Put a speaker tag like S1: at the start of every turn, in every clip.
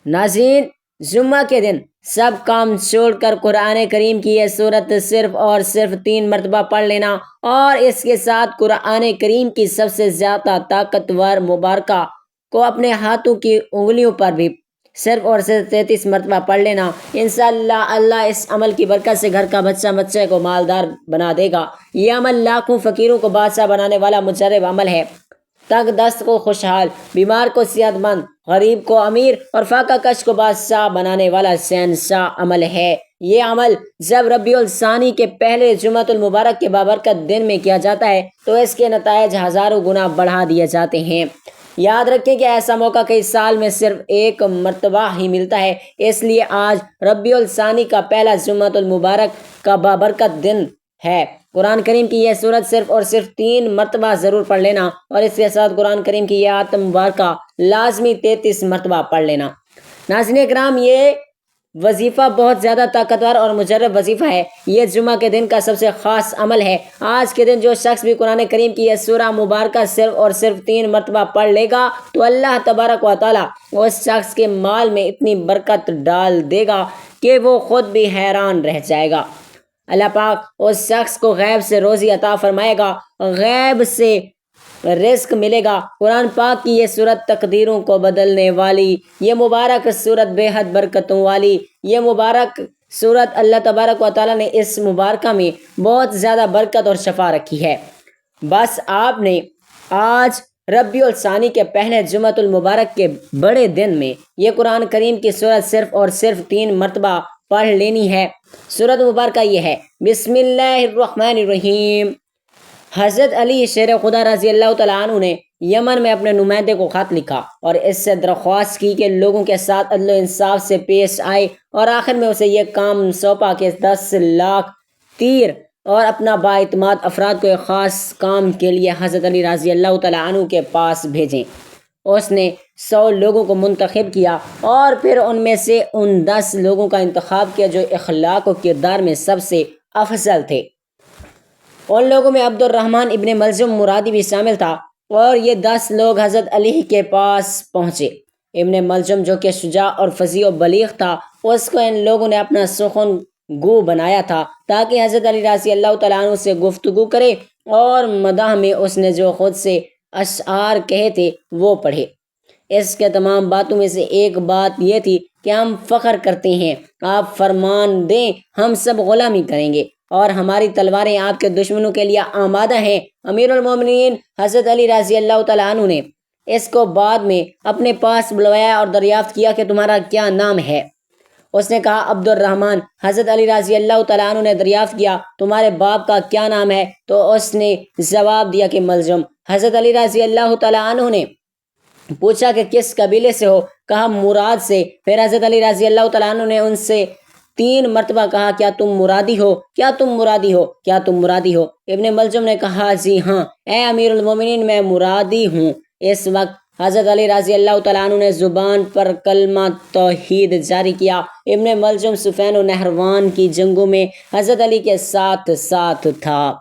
S1: ناظرین، جمعہ کے دن سب کام چھوڑ کر قرآن کریم کی یہ صورت صرف اور صرف 3 مرتبہ پڑھ لینا، اور اس کے ساتھ قرآن کریم کی سب سے زیادہ طاقتور مبارکہ کو اپنے ہاتھوں کی انگلیوں پر بھی صرف اور صرف 33 مرتبہ پڑھ لینا۔ انشاءاللہ اللہ اس عمل کی برکت سے گھر کا بچے کو مالدار بنا دے گا۔ یہ عمل لاکھوں فقیروں کو بادشاہ بنانے والا مجرب عمل ہے، تنگ دست کو خوشحال، بیمار کو صحت مند، غریب کو امیر اور فاقہ کش کو بادشاہ بنانے والا شہنشاہ عمل ہے۔ یہ عمل جب ربیع الثانی کے پہلے جمعۃ المبارک کے بابرکت دن میں کیا جاتا ہے تو اس کے نتائج ہزاروں گنا بڑھا دیے جاتے ہیں۔ یاد رکھیں کہ ایسا موقع کئی سال میں صرف ایک مرتبہ ہی ملتا ہے، اس لیے آج ربیع الثانی کا پہلا جمعۃ المبارک کا بابرکت دن ہے۔ قرآن کریم کی یہ صورت صرف اور صرف 3 مرتبہ ضرور پڑھ لینا، اور اس کے ساتھ قرآن کریم کی یہ آیت مبارکہ لازمی 33 مرتبہ پڑھ لینا۔ ناظرین اکرام، یہ وظیفہ بہت زیادہ طاقتور اور مجرب وظیفہ ہے۔ یہ جمعہ کے دن کا سب سے خاص عمل ہے۔ آج کے دن جو شخص بھی قرآن کریم کی یہ سورہ مبارکہ صرف اور صرف 3 مرتبہ پڑھ لے گا تو اللہ تبارک و تعالیٰ اس شخص کے مال میں اتنی برکت ڈال دے گا کہ وہ خود بھی حیران رہ جائے گا۔ اللہ پاک اس شخص کو غیب سے روزی عطا فرمائے گا، غیب سے رزق ملے گا۔ قرآن پاک کی یہ صورت تقدیروں کو بدلنے والی، یہ مبارک صورت بے حد برکتوں والی، یہ مبارک صورت اللہ تبارک و تعالیٰ نے اس مبارکہ میں بہت زیادہ برکت اور شفا رکھی ہے۔ بس آپ نے آج ربیع الثانی کے پہلے جمعۃ المبارک کے بڑے دن میں یہ قرآن کریم کی صورت صرف اور صرف 3 مرتبہ پڑھ لینی ہے۔ سورۃ مبارکہ یہ ہے، بسم اللہ الرحمن الرحیم۔ حضرت علی شیر خدا رضی اللہ تعالیٰ عنہ نے یمن میں اپنے نمائندے کو خط لکھا اور اس سے درخواست کی کہ لوگوں کے ساتھ عدل و انصاف سے پیش آئے، اور آخر میں اسے یہ کام سونپا کہ 10 لاکھ تیر اور اپنا بااعتماد افراد کو ایک خاص کام کے لیے حضرت علی رضی اللہ تعالیٰ عنہ کے پاس بھیجیں۔ اس نے 100 لوگوں کو منتخب کیا اور پھر ان میں سے ان 10 لوگوں کا انتخاب کیا جو اخلاق و کردار میں سب سے افضل تھے۔ ان لوگوں میں عبد الرحمن ابن ملجم مرادی بھی شامل تھا، اور یہ 10 لوگ حضرت علی کے پاس پہنچے۔ ابن ملجم جو کہ شجاع اور فصیح و بلیغ تھا، اس کو ان لوگوں نے اپنا سخن گو بنایا تھا تاکہ حضرت علی رضی اللہ تعالیٰ عنہ سے گفتگو کرے اور مداح میں اس نے جو خود سے اشعار کہے تھے وہ پڑھے۔ اس کے تمام باتوں میں سے ایک بات یہ تھی کہ ہم فخر کرتے ہیں، آپ فرمان دیں ہم سب غلامی کریں گے، اور ہماری تلواریں آپ کے دشمنوں کے لیے آمادہ ہیں۔ امیر المومنین حضرت علی رضی اللہ تعالیٰ عنہ نے اس کو بعد میں اپنے پاس بلوایا اور دریافت کیا کہ تمہارا کیا نام ہے؟ اس نے کہا عبد الرحمن۔ حضرت علی رضی اللہ تعالیٰ عنہ نے دریافت کیا تمہارے باپ کا کیا نام ہے؟ تو اس نے جواب دیا کہ ملجم۔ حضرت علی رضی اللہ تعالیٰ عنہ نے پوچھا کہ کس قبیلے سے ہو؟ کہا مراد سے۔ پھر حضرت علی رضی اللہ تعالیٰ عنہ نے ان سے 3 مرتبہ کہا کیا تم مرادی ہو؟ کیا تم مرادی ہو؟ کیا تم مرادی ہو؟ ابن ملجم نے کہا جی ہاں اے امیر المومنین، میں مرادی ہوں۔ اس وقت حضرت علی رضی اللہ تعالیٰ عنہ نے زبان پر کلمہ توحید جاری کیا۔ ابن ملجم صفین و نہروان کی جنگوں میں حضرت علی کے ساتھ تھا۔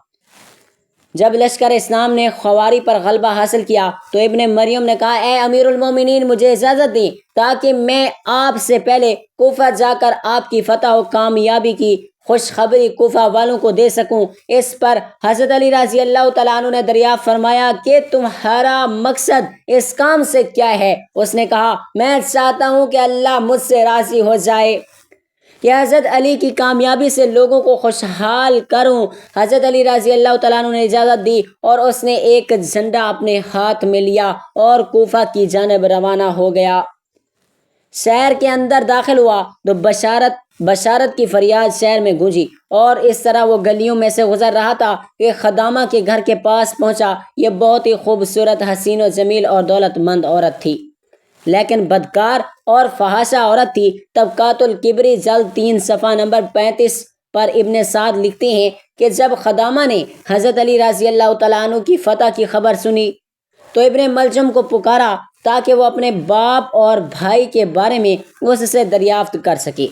S1: جب لشکر اسلام نے خواری پر غلبہ حاصل کیا تو ابن مریم نے کہا اے امیر المومنین، مجھے اجازت دیں تاکہ میں آپ سے پہلے کوفہ جا کر آپ کی فتح و کامیابی کی خوشخبری کوفہ والوں کو دے سکوں۔ اس پر حضرت علی رضی اللہ تعالیٰ عنہ نے دریافت فرمایا کہ تمہارا مقصد اس کام سے کیا ہے؟ اس نے کہا میں چاہتا ہوں کہ اللہ مجھ سے راضی ہو جائے کہ حضرت علی کی کامیابی سے لوگوں کو خوشحال کروں۔ حضرت علی رضی اللہ تعالیٰ عنہ نے اجازت دی اور اس نے ایک جھنڈا اپنے ہاتھ میں لیا اور کوفہ کی جانب روانہ ہو گیا۔ شہر کے اندر داخل ہوا تو بشارت کی فریاد شہر میں گونجی، اور اس طرح وہ گلیوں میں سے گزر رہا تھا کہ خدامہ کے گھر کے پاس پہنچا۔ یہ بہت ہی خوبصورت، حسین و جمیل اور دولت مند عورت تھی، لیکن بدکار اور فحاشہ عورت تھی۔ طبقات الکبری جلد 3 صفحہ نمبر 35 پر ابن سعد لکھتے ہیں کہ جب خدامہ نے حضرت علی رضی اللہ تعالیٰ عنہ کی فتح کی خبر سنی تو ابن ملجم کو پکارا تاکہ وہ اپنے باپ اور بھائی کے بارے میں اس سے دریافت کر سکے۔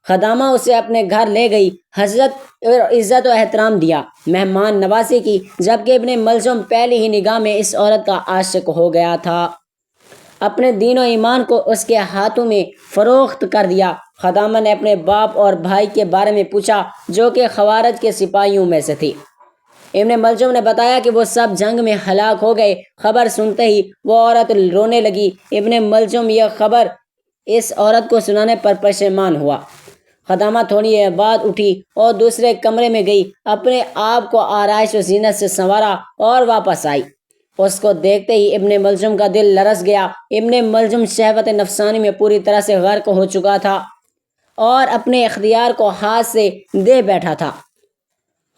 S1: خدامہ اسے اپنے گھر لے گئی، حضرت عزت و احترام دیا، مہمان نوازی کی، جبکہ ابن ملجم پہلی ہی نگاہ میں اس عورت کا عاشق ہو گیا تھا۔ اپنے دین و ایمان کو اس کے ہاتھوں میں فروخت کر دیا۔ خدامہ نے اپنے باپ اور بھائی کے بارے میں پوچھا جو کہ خوارج کے سپاہیوں میں سے تھی۔ ابن ملجم نے بتایا کہ وہ سب جنگ میں ہلاک ہو گئے۔ خبر سنتے ہی وہ عورت رونے لگی۔ ابن ملجم یہ خبر اس عورت کو سنانے پر پشیمان ہوا۔ خدامہ تھوڑی دیر بعد اٹھی اور دوسرے کمرے میں گئی، اپنے آپ کو آرائش و زینت سے سنوارا اور واپس آئی۔ اس کو دیکھتے ہی ابن ملجم کا دل لرز گیا۔ ابن ملجم شہوت نفسانی میں پوری طرح سے غرق ہو چکا تھا اور اپنے اختیار کو ہاتھ سے دے بیٹھا تھا۔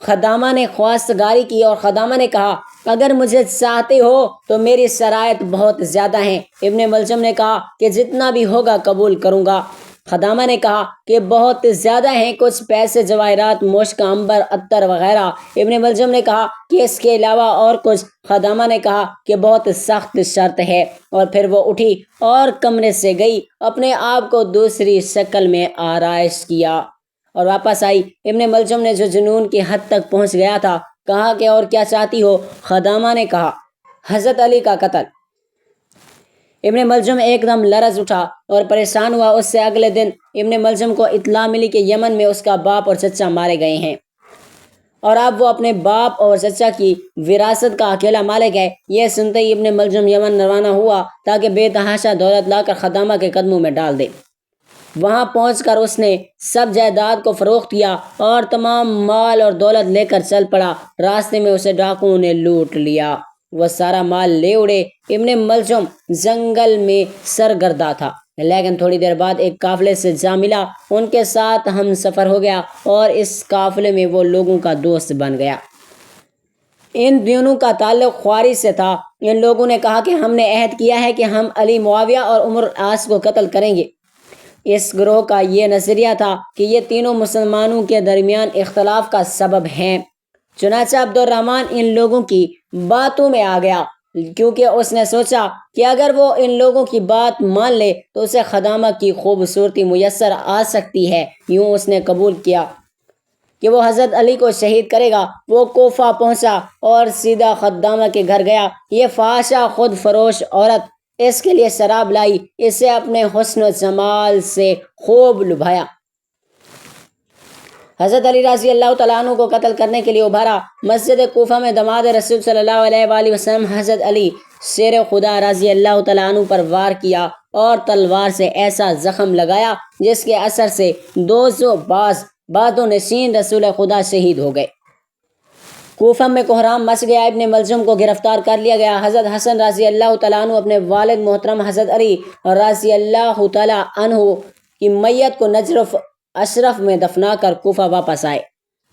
S1: خدامہ نے خواستگاری کی اور خدامہ نے کہا، اگر مجھے چاہتے ہو تو میری شرائط بہت زیادہ ہیں۔ ابن ملجم نے کہا کہ جتنا بھی ہوگا قبول کروں گا۔ خدامہ نے کہا کہ بہت زیادہ ہیں، کچھ پیسے، جواہرات، مشک، عنبر، عطر وغیرہ۔ ابن ملجم نے کہا کہ اس کے علاوہ اور کچھ۔ خدامہ نے کہا کہ بہت سخت شرط ہے، اور پھر وہ اٹھی اور کمرے سے گئی، اپنے آپ کو دوسری شکل میں آرائش کیا اور واپس آئی۔ ابن ملجم نے جو جنون کی حد تک پہنچ گیا تھا کہا کہ اور کیا چاہتی ہو؟ خدامہ نے کہا حضرت علی کا قتل۔ ابن ملجم ایک دم لرز اٹھا اور پریشان ہوا۔ اس سے اگلے دن ابن ملجم کو اطلاع ملی کہ یمن میں اس کا باپ اور چچا مارے گئے ہیں اور اب وہ اپنے باپ اور چچا کی وراثت کا اکیلا مالک ہے۔ یہ سنتے ہی ابن ملجم یمن روانہ ہوا تاکہ بے تحاشا دولت لا کر خدامہ کے قدموں میں ڈال دے۔ وہاں پہنچ کر اس نے سب جائیداد کو فروخت کیا اور تمام مال اور دولت لے کر چل پڑا۔ راستے میں اسے ڈاکوؤں نے لوٹ لیا، وہ سارا مال لے اڑے۔ ابن ملجم جنگل میں سرگرداں تھا، لیکن تھوڑی دیر بعد ایک قافلے سے جا ملا، ان کے ساتھ ہم سفر ہو گیا اور اس قافلے میں وہ لوگوں کا دوست بن گیا۔ ان دونوں کا تعلق خواری سے تھا۔ ان لوگوں نے کہا کہ ہم نے عہد کیا ہے کہ ہم علی، معاویہ اور عمر العاص کو قتل کریں گے۔ اس گروہ کا یہ نظریہ تھا کہ یہ تینوں مسلمانوں کے درمیان اختلاف کا سبب ہیں۔ چنانچہ عبد الرحمن ان لوگوں کی باتوں میں آ گیا، کیونکہ اس نے سوچا کہ اگر وہ ان لوگوں کی بات مان لے تو اسے خدامہ کی خوبصورتی میسر آ سکتی ہے۔ یوں اس نے قبول کیا کہ وہ حضرت علی کو شہید کرے گا۔ وہ کوفہ پہنچا اور سیدھا خدامہ کے گھر گیا۔ یہ فحاشہ خود فروش عورت اس کے لیے شراب لائی، اسے اپنے حسن و جمال سے خوب لبھایا۔ حضرت علی رضی اللہ تعالیٰ عنہ کو قتل کرنے کے لیے ابھارا۔ مسجد کوفہ میں داماد رسول صلی اللہ علیہ وآلہ وسلم حضرت علی شیر خدا رضی اللہ تعالیٰ عنہ پر وار کیا اور تلوار سے ایسا زخم لگایا جس کے اثر سے 200 بازو نشین رسول خدا شہید ہو گئے۔ کوفہ میں کوہرام مچ گیا۔ ابن ملجم کو گرفتار کر لیا گیا۔ حضرت حسن رضی اللہ تعالیٰ عنہ اپنے والد محترم حضرت علی رضی اللہ تعالیٰ عنہ کی میت کو نجف اشرف میں دفنا کر کوفہ واپس آئے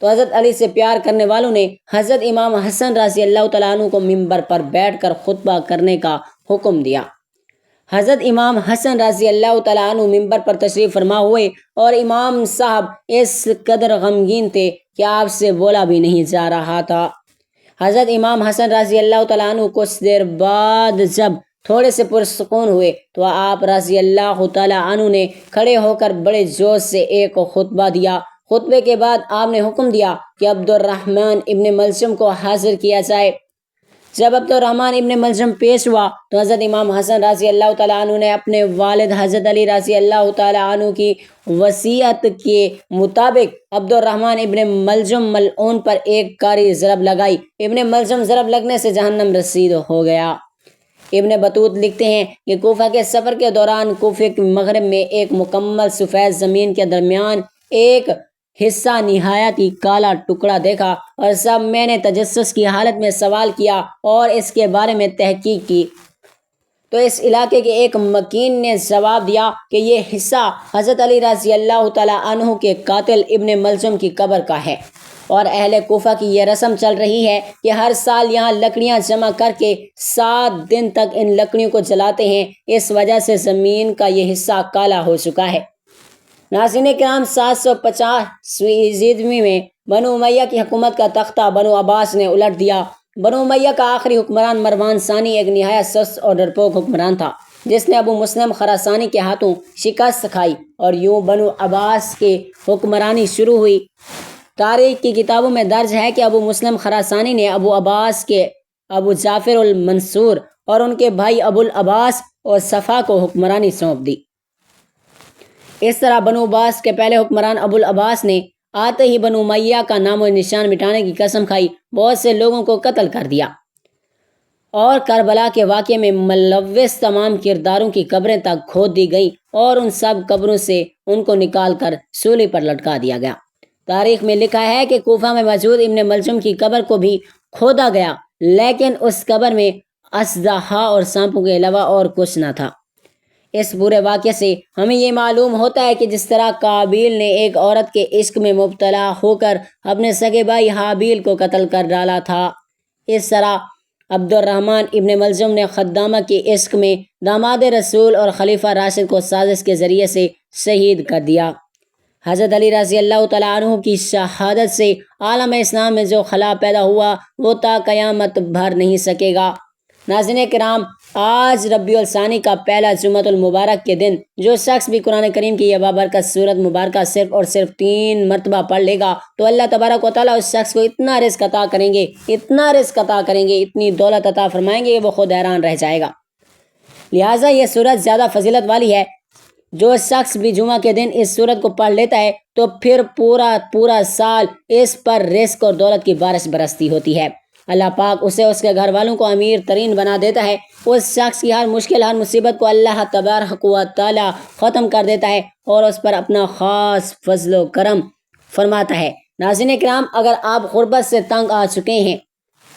S1: تو حضرت علی سے پیار کرنے والوں نے حضرت امام حسن رضی اللہ تعالیٰ عنہ کو منبر پر بیٹھ کر خطبہ کرنے کا حکم دیا۔ حضرت امام حسن رضی اللہ تعالیٰ عنہ منبر پر تشریف فرما ہوئے اور امام صاحب اس قدر غمگین تھے کہ آپ سے بولا بھی نہیں جا رہا تھا۔ حضرت امام حسن رضی اللہ تعالیٰ عنہ کچھ دیر بعد جب تھوڑے سے پرسکون ہوئے تو آپ رضی اللہ تعالیٰ عنہ نے کھڑے ہو کر بڑے جوش سے ایک خطبہ دیا۔ خطبے کے بعد آپ نے حکم دیا کہ عبد الرحمن ابن ملجم کو حاضر کیا جائے۔ جب عبد الرحمن ابن ملجم پیش ہوا تو حضرت امام حسن رضی اللہ تعالیٰ عنہ نے اپنے والد حضرت علی رضی اللہ تعالیٰ عنہ کی وصیت کے مطابق عبد الرحمن ابن ملجم ملعون پر ایک کاری ضرب لگائی۔ ابن ملجم ضرب لگنے سے جہنم رسید ہو گیا۔ ابن بطوط لکھتے ہیں کہ کوفہ کے سفر کے دوران کوفہ کے مغرب میں ایک مکمل سفید زمین کے درمیان ایک حصہ نہایت ہی کالا ٹکڑا دیکھا، اور سب میں نے تجسس کی حالت میں سوال کیا اور اس کے بارے میں تحقیق کی تو اس علاقے کے ایک مکین نے جواب دیا کہ یہ حصہ حضرت علی رضی اللہ تعالیٰ عنہ کے قاتل ابن ملجم کی قبر کا ہے، اور اہل کوفہ کی یہ رسم چل رہی ہے کہ ہر سال یہاں لکڑیاں جمع کر کے 7 دن تک ان لکڑیوں کو جلاتے ہیں، اس وجہ سے زمین کا یہ حصہ کالا ہو چکا ہے۔ ناظرین کرام، 750 عیسوی میں بنو امیہ کی حکومت کا تختہ بنو عباس نے الٹ دیا۔ بنو امیہ کا آخری حکمران مروان ثانی ایک نہایت سست اور ڈرپوک حکمران تھا جس نے ابو مسلم خراسانی کے ہاتھوں شکست کھائی، اور یوں بنو عباس کی حکمرانی شروع ہوئی۔ تاریخ کی کتابوں میں درج ہے کہ ابو مسلم خراسانی نے ابو عباس کے ابو جعفر المنصور اور ان کے بھائی ابو العباس اور صفا کو حکمرانی سونپ دی۔ اس طرح بنو عباس کے پہلے حکمران ابو العباس نے آتے ہی بنو امیہ کا نام و نشان مٹانے کی قسم کھائی، بہت سے لوگوں کو قتل کر دیا اور کربلا کے واقعے میں ملوث تمام کرداروں کی قبریں تک کھود دی گئیں اور ان سب قبروں سے ان کو نکال کر سولی پر لٹکا دیا گیا۔ تاریخ میں لکھا ہے کہ کوفہ میں موجود ابن ملجم کی قبر کو بھی کھودا گیا، لیکن اس قبر میں اژدہا اور سانپوں کے علاوہ اور کچھ نہ تھا۔ اس پورے واقعے سے ہمیں یہ معلوم ہوتا ہے کہ جس طرح قابیل نے ایک عورت کے عشق میں مبتلا ہو کر اپنے سگے بھائی حابیل کو قتل کر ڈالا تھا، اس طرح عبد الرحمن ابن ملجم نے خدامہ کے عشق میں داماد رسول اور خلیفہ راشد کو سازش کے ذریعے سے شہید کر دیا۔ حضرت علی رضی اللہ تعالیٰ عنہ کی شہادت سے عالم اسلام میں جو خلا پیدا ہوا وہ تا قیامت بھر نہیں سکے گا۔ ناظرین کرام، آج ربیع الثانی کا پہلا جمعۃ المبارک کے دن جو شخص بھی قرآن کریم کی یہ بابرکت سورت مبارکہ صرف اور صرف 3 مرتبہ پڑھ لے گا تو اللہ تبارک و تعالیٰ اس شخص کو اتنا رزق عطا کریں گے، اتنا رزق عطا کریں گے، اتنی دولت عطا فرمائیں گے کہ وہ خود حیران رہ جائے گا۔ لہٰذا یہ سورت زیادہ فضیلت والی ہے۔ جو شخص بھی جمعہ کے دن اس سورت کو پڑھ لیتا ہے تو پھر پورا سال اس پر رزق اور دولت کی بارش برستی ہوتی ہے۔ اللہ پاک اسے اس کے گھر والوں کو امیر ترین بنا دیتا ہے۔ اس شخص کی ہر مشکل، ہر مصیبت کو اللہ تبارک و تعالیٰ ختم کر دیتا ہے اور اس پر اپنا خاص فضل و کرم فرماتا ہے۔ ناظرین کرام، اگر آپ غربت سے تنگ آ چکے ہیں،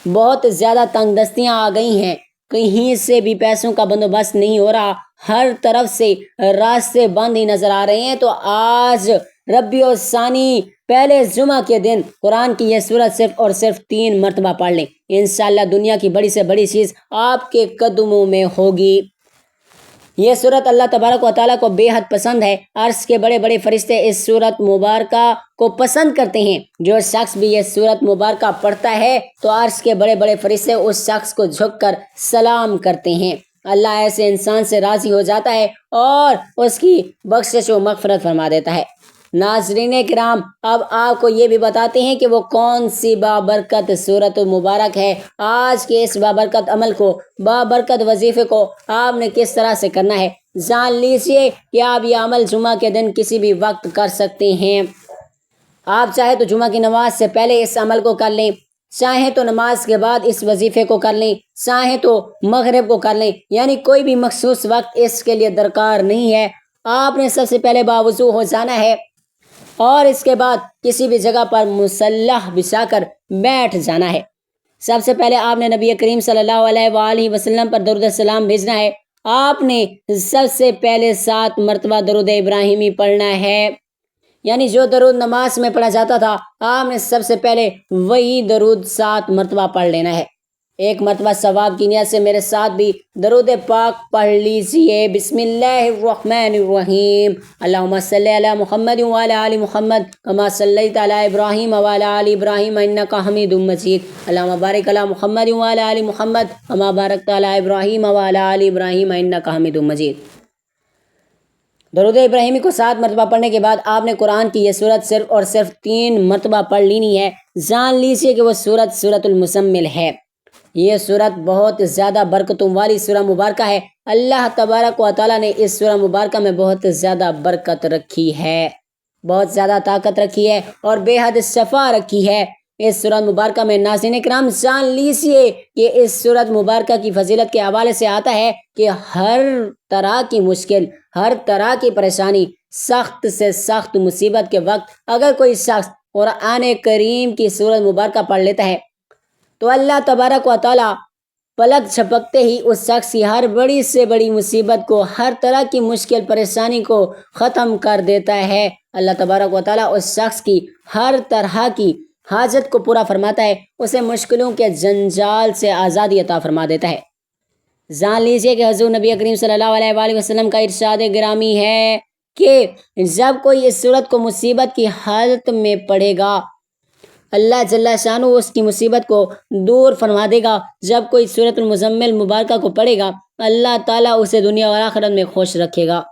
S1: بہت زیادہ تنگ دستیاں آ گئی ہیں، کہیں سے بھی پیسوں کا بندوبست نہیں ہو رہا، ہر طرف سے راستے بند ہی نظر آ رہے ہیں، تو آج ربیع الثانی پہلے جمعہ کے دن قرآن کی یہ سورت صرف اور صرف 3 مرتبہ پڑھ لیں۔ انشاءاللہ دنیا کی بڑی سے بڑی چیز آپ کے قدموں میں ہوگی۔ یہ سورت اللہ تبارک و تعالیٰ کو بے حد پسند ہے۔ عرش کے بڑے بڑے فرشتے اس سورت مبارکہ کو پسند کرتے ہیں۔ جو شخص بھی یہ سورت مبارکہ پڑھتا ہے تو عرش کے بڑے بڑے فرشتے اس شخص کو جھک کر سلام کرتے ہیں۔ اللہ ایسے انسان سے راضی ہو جاتا ہے اور اس کی بخشش و مغفرت فرما دیتا ہے۔ ناظرین کرام، اب آپ کو یہ بھی بتاتے ہیں کہ وہ کون سی بابرکت سورت مبارک ہے۔ آج کے اس بابرکت عمل کو، بابرکت وظیفے کو آپ نے کس طرح سے کرنا ہے، جان لیجئے کہ آپ یہ عمل جمعہ کے دن کسی بھی وقت کر سکتے ہیں۔ آپ چاہے تو جمعہ کی نماز سے پہلے اس عمل کو کر لیں، چاہیں تو نماز کے بعد اس وظیفے کو کر لیں، چاہیں تو مغرب کو کر لیں، یعنی کوئی بھی مخصوص وقت اس کے لیے درکار نہیں ہے۔ آپ نے سب سے پہلے باوضو ہو جانا ہے اور اس کے بعد کسی بھی جگہ پر مصلح بچھا کر بیٹھ جانا ہے۔ سب سے پہلے آپ نے نبی کریم صلی اللہ علیہ وآلہ وسلم پر درود السلام بھیجنا ہے۔ آپ نے سب سے پہلے 7 مرتبہ درود ابراہیمی پڑھنا ہے، یعنی جو درود نماز میں پڑھا جاتا تھا آپ نے سب سے پہلے وہی درود 7 مرتبہ پڑھ لینا ہے۔ 1 مرتبہ ثواب کی نیت سے میرے ساتھ بھی درود پاک پڑھ لیجئے۔ بسم اللہ الرحمن الرحیم، اللہم صلی علی محمد وعلی آل محمد کما صلیت علی ابراہیم وعلی آل ابراہیم انک حمید مجید، اللہم بارک علی محمد وعلی آل محمد کما بارکت علی ابراہیم وعلی آل ابراہیم انک حمید مجید۔ درود ابراہیمی کو 7 مرتبہ پڑھنے کے بعد آپ نے قرآن کی یہ سورت صرف اور صرف 3 مرتبہ پڑھ لینی ہے۔ جان لیجیے کہ وہ سورت المزمل ہے۔ یہ سورت بہت زیادہ برکتوں والی سورہ مبارکہ ہے۔ اللہ تبارک و تعالیٰ نے اس سورہ مبارکہ میں بہت زیادہ برکت رکھی ہے، بہت زیادہ طاقت رکھی ہے اور بے حد شفا رکھی ہے اس سورت مبارکہ میں۔ ناظرین کرام، جان لیجیے کہ اس سورت مبارکہ کی فضیلت کے حوالے سے آتا ہے کہ ہر طرح کی مشکل، ہر طرح کی پریشانی، سخت سے سخت مصیبت کے وقت اگر کوئی شخص قرآن کریم کی سورت مبارکہ پڑھ لیتا ہے تو اللہ تبارک و تعالیٰ پلک جھپکتے ہی اس شخص کی ہر بڑی سے بڑی مصیبت کو، ہر طرح کی مشکل پریشانی کو ختم کر دیتا ہے۔ اللہ تبارک و تعالیٰ اس شخص کی ہر طرح کی حاجت کو پورا فرماتا ہے، اسے مشکلوں کے جنجال سے آزادی عطا فرما دیتا ہے۔ جان لیجیے کہ حضور نبی کریم صلی اللہ علیہ وآلہ وسلم کا ارشاد گرامی ہے کہ جب کوئی اس سورت کو مصیبت کی حالت میں پڑھے گا اللہ جل شانہ اس کی مصیبت کو دور فرما دے گا۔ جب کوئی سورت المزمل مبارکہ کو پڑھے گا اللہ تعالیٰ اسے دنیا اور آخرت میں خوش رکھے گا،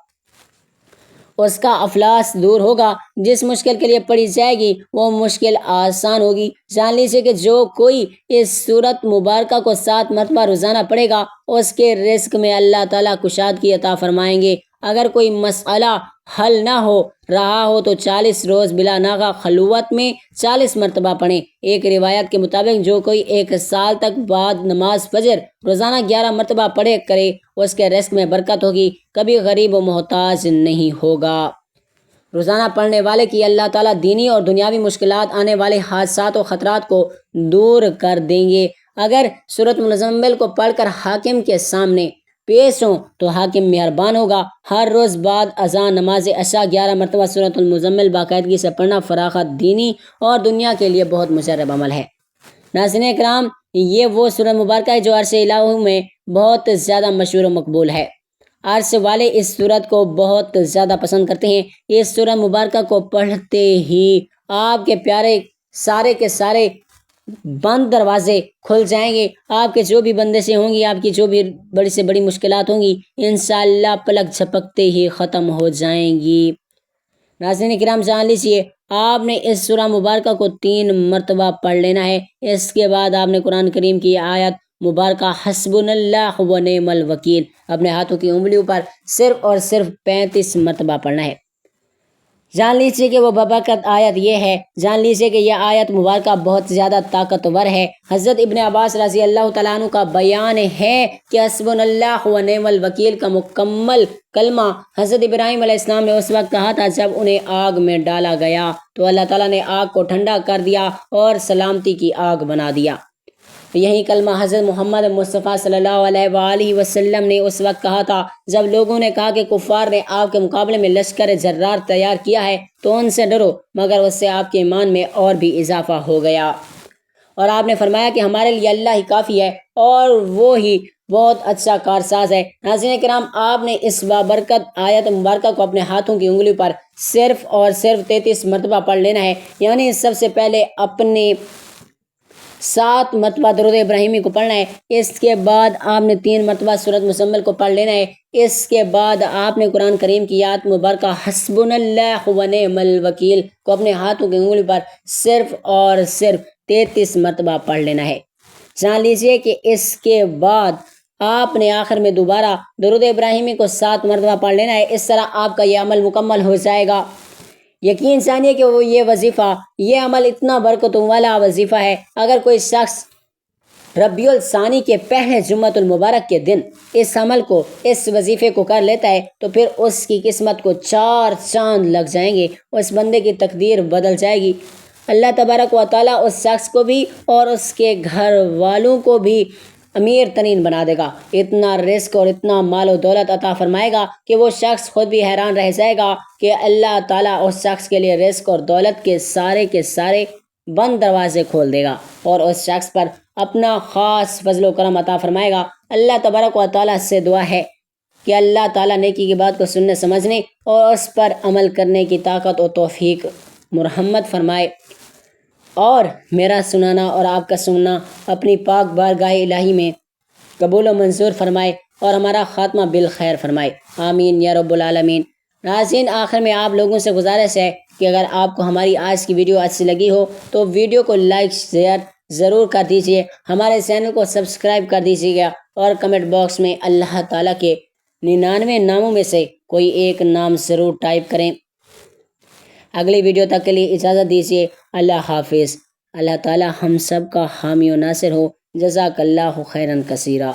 S1: اس کا افلاس دور ہوگا۔ جس مشکل کے لیے پڑھی جائے گی وہ مشکل آسان ہوگی۔ جان لیجیے کہ جو کوئی اس سورت مبارکہ کو 7 مرتبہ روزانہ پڑھے گا اس کے رزق میں اللہ تعالیٰ کشادگی عطا فرمائیں گے۔ اگر کوئی مسئلہ حل نہ ہو رہا ہو تو 40 روز بلا ناغہ خلوت میں 40 مرتبہ پڑھیں۔ ایک روایت کے مطابق جو کوئی 1 سال تک بعد نماز فجر روزانہ 11 مرتبہ پڑھے کرے اس کے رزق میں برکت ہوگی، کبھی غریب و محتاج نہیں ہوگا۔ روزانہ پڑھنے والے کی اللہ تعالیٰ دینی اور دنیاوی مشکلات، آنے والے حادثات و خطرات کو دور کر دیں گے۔ اگر سورۃ مزمل کو پڑھ کر حاکم کے سامنے پیش ہوں تو حاکم مہربان ہوگا۔ ہر روز بعد اذان نماز عشاء 11 مرتبہ سورۃ المزمل باقاعدگی سے پڑھنا فراخت دینی اور دنیا کے لیے بہت مجرب عمل ہے۔ ناظرین کرام، یہ وہ سورۃ مبارکہ ہے جو عرش الہی میں بہت زیادہ مشہور و مقبول ہے۔ عرش والے اس سورت کو بہت زیادہ پسند کرتے ہیں۔ اس سورۃ مبارکہ کو پڑھتے ہی آپ کے پیارے سارے کے سارے بند دروازے کھل جائیں گے۔ آپ کے جو بھی بندشیں ہوں گی، آپ کی جو بھی بڑی سے بڑی مشکلات ہوں گی، انشاءاللہ پلک جھپکتے ہی ختم ہو جائیں گی۔ ناظرین کرام، جان لیجیے آپ نے اس سورہ مبارکہ کو 3 مرتبہ پڑھ لینا ہے۔ اس کے بعد آپ نے قرآن کریم کی آیت مبارکہ حسبنا اللہ و نعم الوکیل اپنے ہاتھوں کی انگلیوں پر صرف اور صرف 35 مرتبہ پڑھنا ہے۔ جان لیجیے کہ وہ بابرکت آیت یہ ہے، جان لیجیے کہ یہ آیت مبارکہ بہت زیادہ طاقتور ہے۔ حضرت ابن عباس رضی اللہ تعالیٰ عنہ کا بیان ہے کہ حسبنا اللہ و نعم الوکیل کا مکمل کلمہ حضرت ابراہیم علیہ السلام نے اس وقت کہا تھا جب انہیں آگ میں ڈالا گیا تو اللہ تعالیٰ نے آگ کو ٹھنڈا کر دیا اور سلامتی کی آگ بنا دیا۔ یہی کلمہ حضرت محمد مصطفیٰ صلی اللہ علیہ وآلہ وسلم نے اس وقت کہا تھا جب لوگوں نے کہا کہ کفار نے آپ کے مقابلے میں لشکر جرار تیار کیا ہے تو ان سے ڈرو، مگر اس سے آپ کے ایمان میں اور بھی اضافہ ہو گیا۔ اور آپ نے فرمایا کہ ہمارے لیے اللہ ہی کافی ہے اور وہ ہی بہت اچھا کارساز ہے۔ ناظرین کرام، آپ نے اس بابرکت آیت مبارکہ کو اپنے ہاتھوں کی انگلی پر صرف اور صرف 33 مرتبہ پڑھ لینا ہے۔ یعنی سب سے پہلے اپنے 7 مرتبہ درود ابراہیمی کو پڑھنا ہے۔ اس کے بعد آپ نے 3 مرتبہ سورۃ مزمل کو پڑھ لینا ہے۔ اس کے بعد آپ نے قرآن کریم کی آیت مبارکہ حسبنا اللہ و نعم الوکیل کو اپنے ہاتھوں کی انگلی پر صرف اور صرف 33 مرتبہ پڑھ لینا ہے۔ جان لیجیے کہ اس کے بعد آپ نے آخر میں دوبارہ درود ابراہیمی کو 7 مرتبہ پڑھ لینا ہے۔ اس طرح آپ کا یہ عمل مکمل ہو جائے گا۔ یقین جانیے کہ وہ یہ وظیفہ، یہ عمل اتنا برکتوں والا وظیفہ ہے، اگر کوئی شخص ربیع الثانی کے پہلے جمعۃ المبارک کے دن اس عمل کو، اس وظیفے کو کر لیتا ہے تو پھر اس کی قسمت کو 4 چاند لگ جائیں گے، اس بندے کی تقدیر بدل جائے گی۔ اللہ تبارک و تعالیٰ اس شخص کو بھی اور اس کے گھر والوں کو بھی امیر ترین بنا دے گا، اتنا رزق اور اتنا مال و دولت عطا فرمائے گا کہ وہ شخص خود بھی حیران رہ جائے گا کہ اللہ تعالیٰ اس شخص کے لیے رزق اور دولت کے سارے بند دروازے کھول دے گا اور اس شخص پر اپنا خاص فضل و کرم عطا فرمائے گا۔ اللہ تبارک و تعالیٰ سے دعا ہے کہ اللہ تعالیٰ نیکی کی بات کو سننے سمجھنے اور اس پر عمل کرنے کی طاقت و توفیق مرحمت فرمائے، اور میرا سنانا اور آپ کا سننا اپنی پاک بارگاہ الہی میں قبول و منظور فرمائے اور ہمارا خاتمہ بالخیر فرمائے، آمین یا رب العالمین۔ ناظرین، آخر میں آپ لوگوں سے گزارش ہے کہ اگر آپ کو ہماری آج کی ویڈیو اچھی لگی ہو تو ویڈیو کو لائک شیئر ضرور کر دیجیے، ہمارے چینل کو سبسکرائب کر دیجیے گا اور کمنٹ باکس میں اللہ تعالیٰ کے 99 ناموں میں سے کوئی ایک نام ضرور ٹائپ کریں۔ اگلی ویڈیو تک کے لیے اجازت دیجیے، اللہ حافظ۔ اللہ تعالیٰ ہم سب کا حامی و ناصر ہو۔ جزاک اللہ خیرا کثیرا۔